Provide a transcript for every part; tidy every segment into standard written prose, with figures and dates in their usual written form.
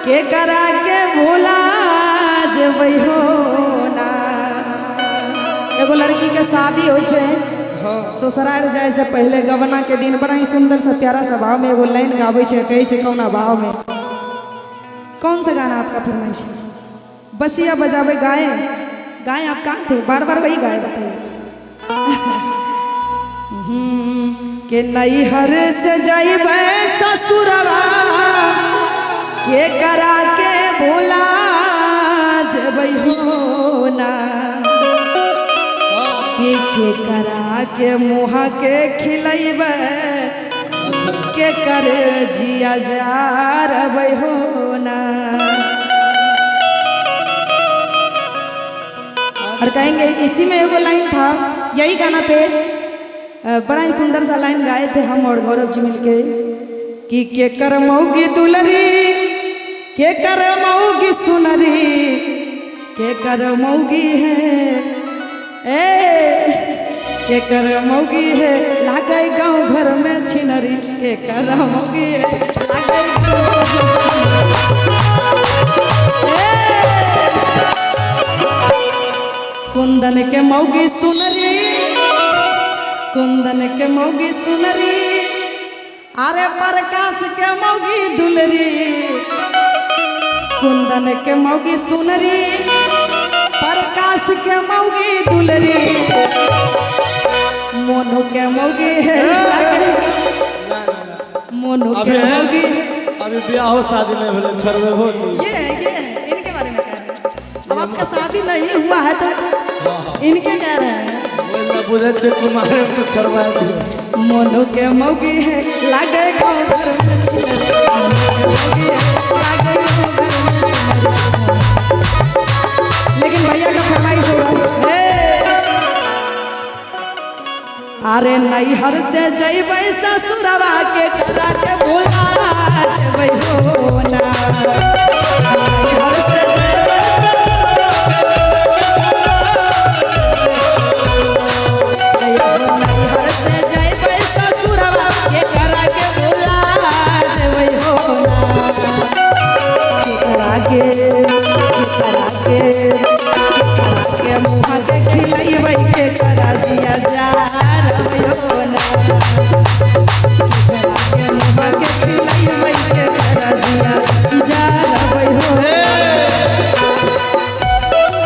के करा के भूला जेबै हो ना। एगो लड़की के शादी हो ससुराल जाए से पहले गवना के दिन बड़ा ही सुंदर सा प्यारा सा भाव में एगो लाइन गावे कहे कौना भाव में। कौन सा गाना आपका फरमाइश है? बसिया बजावे गाए गाए आप कहाँ थे? बार बार वही गाए बताइए। के नैहर से जाइबे ससुरवा के करा के भोला जेबै हो ना। के करा के मुँह के खिलैबे के कर जिया जारबै हो ना। और कहेंगे इसी में एगो लाइन था, यही गाना पे बड़ा ही सुंदर सा लाइन गाए थे हम और गौरव जी मिलके कि के कर मऊगी दुलरी के कर मऊगी सुनरी के कर मऊगी है के कर मऊगी है लागे गाँव घर में छिनरी के कर मऊगी है कुंदन के मऊगी सुनरी कुंदन के मऊगी सुनरी अरे प्रकाश के मऊगी दुलरी कुंदन के मऊगी सुनरी प्रकाश के मऊगी दुलरी मोनू के मऊगी है मोनू के मऊगी। अभी ब्याह हो शादी नहीं होले छरवे हो ये इनके बारे में कह रहे हैं। अब आपका शादी नहीं हुआ है तो इनके कह रहे हैं बुझे छे कुमारे में छरवा मोनू के मऊगी है लागे गाँव घर में छिनरी लागे गाँव घर में। लेकिन भैया का फरमाइश होगा अरे नैहर से जइबै ससुरवा के करा के भोला जेबै हो ना। नैहर से नैहर से जइबै ससुरवा के करा के भोला जेबै हो ना। के मुँह के खिलैबै के करा जिया जारबै हो ना। के मुँह के खिलैबै के करा जिया जारबै हो ना।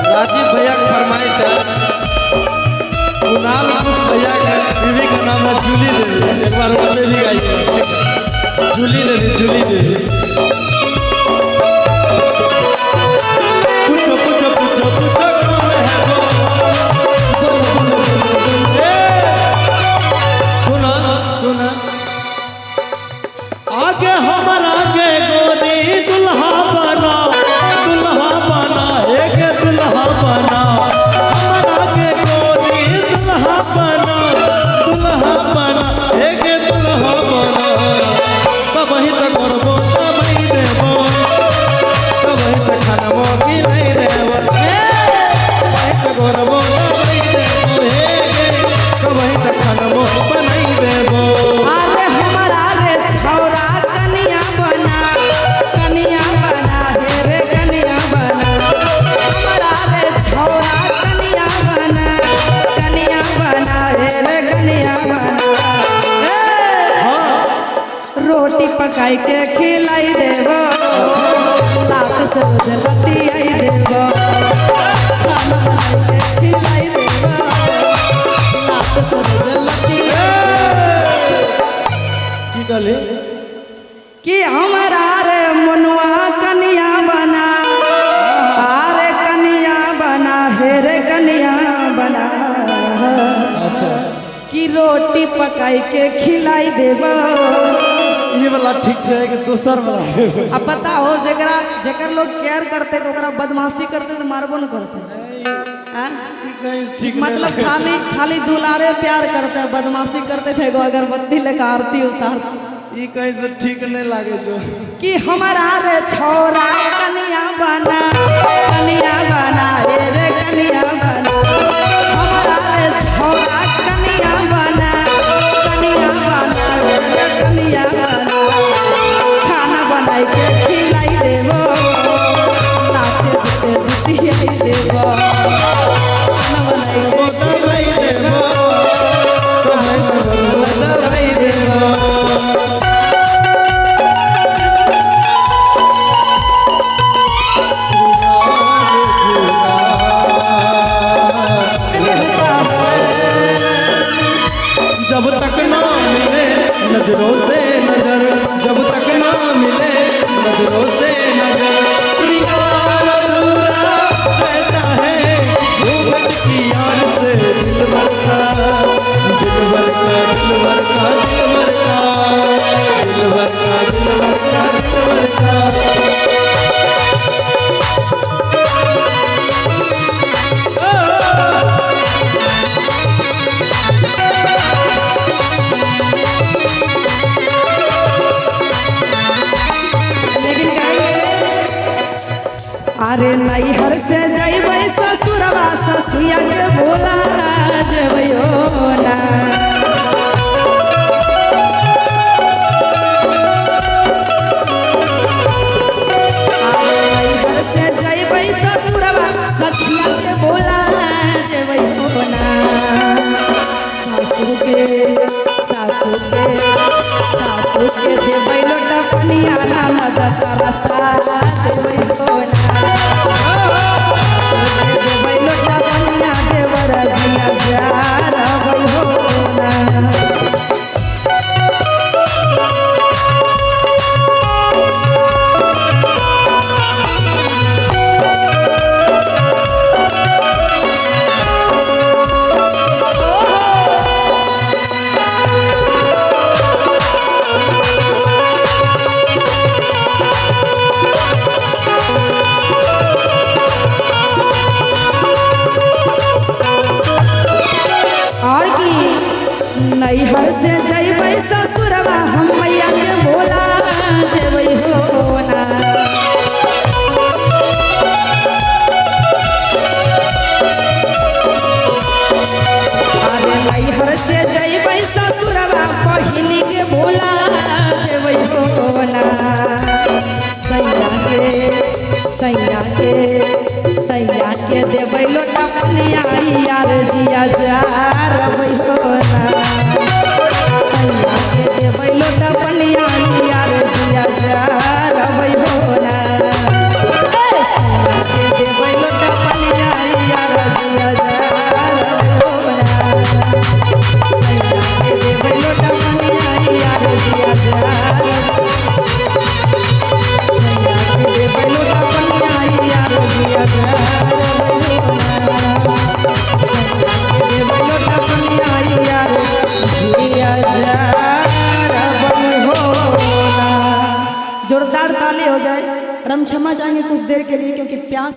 राजीव भैया की फरमाइश है कुणाल कुछ भैया के बीवी का नाम है जूली देवी। एक बार वो भी गाइए जूली देवी जूली देवी। पूछो पूछो पूछो पूछो कौन है वो। सुना सुना आगे हमारा आगे गोरी दुल्हा बना एक दुल्हा बना हमारा आगे गोरी दुल्हा बना एक दुल्हा बना। तब ही तक करबो तब ही देबो तब ही तक खानबो कि नहीं देबो तब ही तक करबो तब ही देबो तब ही तक खानबो नहीं देबो। अरे हमारा रे छौरा कनिया बना हे रे कनिया बना। हमारा रे छौरा कनिया बना हे रे कनिया बना। रोटी पकाई के खिलाई देबो लात से जलती आई देबो खाना बनाई के खिलाई देबो लात से जलती की कहले कि हमारा रे मनुआ कनिया बना अरे कनिया बना हे रे कनिया बना। अच्छा कि रोटी पकाई के खिलाई देबो। ये वाला ठीक है कि दूसर वाला। अब बताओ जेकर लोग केयर करते तो ओकरा बदमाशी करते तो मारबो न करते। ठीक मतलब खाली दुलारे प्यार करते बदमाशी करते थे एगो अगरबत्ती लेकर आरती उतारते। ये कहीं से ठीक नहीं लागे जो कि हमारा रे छौरा कनिया बना हे रे कनिया बना। हमारा रे छौरा कनिया बना हे रे कनिया बना। खाना बनाई के खिलाई देबो लेकिन अरे नैहर से जइबै ससुरवा ससिया के बोला जइयो ना। नैहर से जइबै ससुरवा ससिया के बोला जइयो ना। सासू के देबै लोटा पनिया ना लगा तारा साथ जइयो ना। देबै लोटा पनिया देवर जिया जा रहो ना। और की नैहर से जइबै ससुरवा हम मैया के बोला जेबै हो ना। अरे नैहर से जइबै ससुरवा बहिनी के बोला जेबै हो ना। सैया के देबै लोटा पनिया यार जिया जा रबै हो ना। सैया के देबै लोटा पनिया यार जिया जा रबै हो ना। सैया के देबै लोटा पनिया यार जिया जा रबै हो ना। सैया के देबै लोटा पनिया यार जिया जा जोरदार ताली हो जाए और हम क्षमा चाहेंगे कुछ देर के लिए क्योंकि प्यास